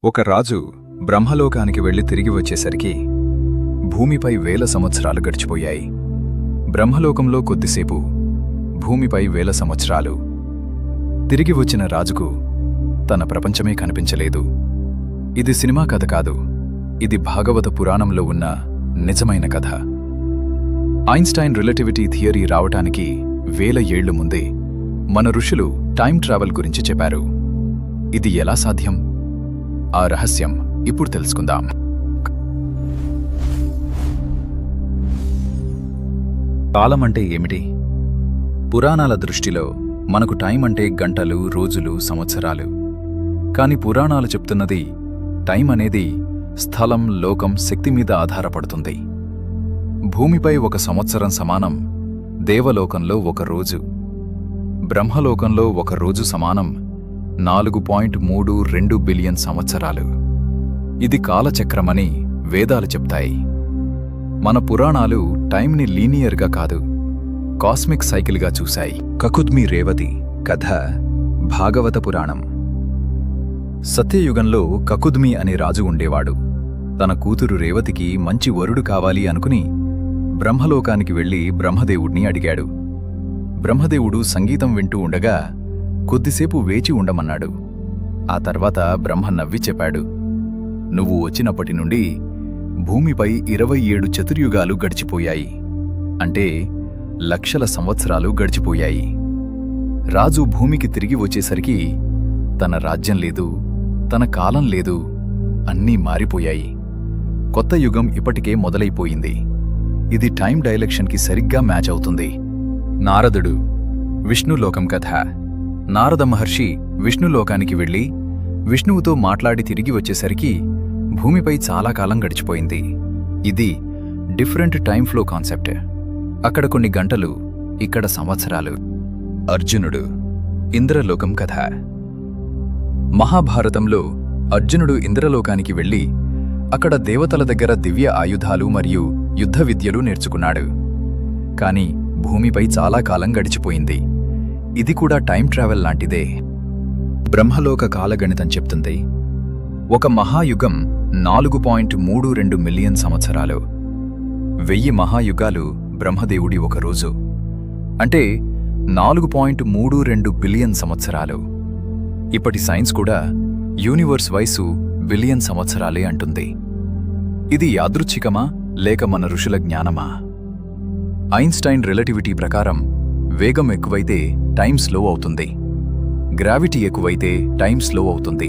ఒక రాజు బ్రహ్మలోకానికి వెళ్లి తిరిగి వచ్చేసరికి భూమిపై వేల సంవత్సరాలు గడిచిపోయాయి. బ్రహ్మలోకంలో కొద్దిసేపు, భూమిపై వేల సంవత్సరాలు. తిరిగి వచ్చిన రాజుకు తన ప్రపంచమే కనిపించలేదు. ఇది సినిమా కథ కాదు, ఇది భాగవత పురాణంలో ఉన్న నిజమైన కథ. ఐన్స్టైన్ రిలేటివిటీ థియరీ రావటానికి వేల ఏళ్లు ముందే మన ఋషులు టైం ట్రావెల్ గురించి చెప్పారు. ఇది ఎలా సాధ్యం? ఆ రహస్యం ఇప్పుడు తెలుసుకుందాం. కాలం అంటే ఏమిటి? పురాణాల దృష్టిలో మనకు టైం అంటే గంటలు, రోజులు, సంవత్సరాలు. కాని పురాణాలు చెప్తున్నది టైం అనేది స్థలం, లోకం, శక్తి మీద ఆధారపడుతుంది. భూమిపై ఒక సంవత్సరం సమానం దేవలోకంలో ఒక రోజు, బ్రహ్మలోకంలో ఒక రోజు సమానం 4.32 బిలియన్ సంవత్సరాలు. ఇది కాలచక్రమని వేదాలు చెప్తాయి. మన పురాణాలు టైంని లీనియర్గా కాదు, కాస్మిక్ సైకిల్గా చూశాయి. కకుద్మి రేవతి కథ భాగవత పురాణం. సత్యయుగంలో కకుద్మి అనే రాజు ఉండేవాడు. తన కూతురు రేవతికి మంచి వరుడు కావాలి అనుకుని బ్రహ్మలోకానికి వెళ్లి బ్రహ్మదేవుడిని అడిగాడు. బ్రహ్మదేవుడు సంగీతం వింటూ ఉండగా కొద్దిసేపు వేచి ఉండమన్నాడు. ఆ తర్వాత బ్రహ్మ నవ్వి చెప్పాడు, నువ్వు వచ్చినప్పటి నుండి భూమిపై 27 చతుర్యుగాలు గడిచిపోయాయి. అంటే లక్షల సంవత్సరాలు గడిచిపోయాయి. రాజు భూమికి తిరిగి వచ్చేసరికి తన రాజ్యం లేదు, తన కాలం లేదు, అన్నీ మారిపోయాయి. కొత్త యుగం ఇప్పటికే మొదలైపోయింది. ఇది టైం డైలెక్షన్కి సరిగ్గా మ్యాచ్ అవుతుంది. నారదుడు విష్ణులోకం కథ. నారద మహర్షి విష్ణులోకానికి వెళ్లి విష్ణువుతో మాట్లాడి తిరిగి వచ్చేసరికి భూమిపై చాలా కాలం గడిచిపోయింది. ఇది డిఫరెంట్ టైం ఫ్లో కాన్సెప్ట్. అక్కడ కొన్ని గంటలు, ఇక్కడ సంవత్సరాలు. అర్జునుడు ఇంద్రలోకం కథ. మహాభారతంలో అర్జునుడు ఇంద్రలోకానికి వెళ్లి అక్కడ దేవతల దగ్గర దివ్య ఆయుధాలు మరియు యుద్ధ విద్యలు నేర్చుకున్నాడు. కాని భూమిపై చాలా కాలం గడిచిపోయింది. ఇది కూడా టైం ట్రావెల్ లాంటిదే. బ్రహ్మలోక కాలగణితం చెప్తుంది, ఒక మహాయుగం 4.32 మిలియన్ సంవత్సరాలు. 1000 మహాయుగాలు బ్రహ్మదేవుడి ఒక రోజు. అంటే 4.32 బిలియన్ సంవత్సరాలు. ఇప్పటి సైన్స్ కూడా యూనివర్స్ వయసు బిలియన్ సంవత్సరాలే అంటుంది. ఇది యాదృచ్ఛికమా లేక మన ఋషుల జ్ఞానమా? ఐన్స్టైన్ రిలేటివిటీ ప్రకారం వేగం ఎక్కువైతే టైం స్లో అవుతుంది, గ్రావిటీ ఎక్కువైతే టైం స్లో అవుతుంది,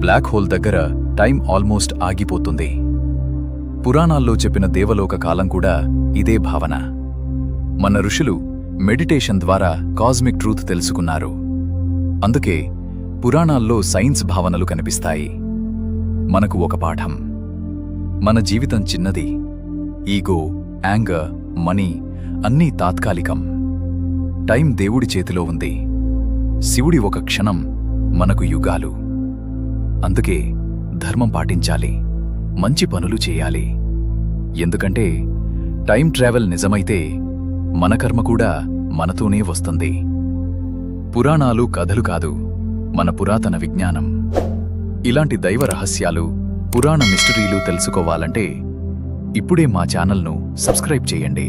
బ్లాక్ హోల్ దగ్గర టైం ఆల్మోస్ట్ ఆగిపోతుంది. పురాణాల్లో చెప్పిన దేవలోక కాలం కూడా ఇదే భావన. మన ఋషులు మెడిటేషన్ ద్వారా కాస్మిక్ ట్రూత్ తెలుసుకున్నారు. అందుకే పురాణాల్లో సైన్స్ భావనలు కనిపిస్తాయి. మనకు ఒక పాఠం: మన జీవితం చిన్నది. ఈగో, యాంగర్, మనీ అన్నీ తాత్కాలికం. టైం దేవుడి చేతిలో ఉంది. శివుడి ఒక క్షణం మనకు యుగాలు. అందుకే ధర్మం పాటించాలి, మంచి పనులు చేయాలి. ఎందుకంటే టైం ట్రావెల్ నిజమైతే మన కర్మ కూడా మనతోనే వస్తుంది. పురాణాలు కథలు కాదు, మన పురాతన విజ్ఞానం. ఇలాంటి దైవ రహస్యాలు, పురాణ మిస్టరీలు తెలుసుకోవాలంటే ఇప్పుడే మా ఛానల్ను సబ్స్క్రైబ్ చేయండి.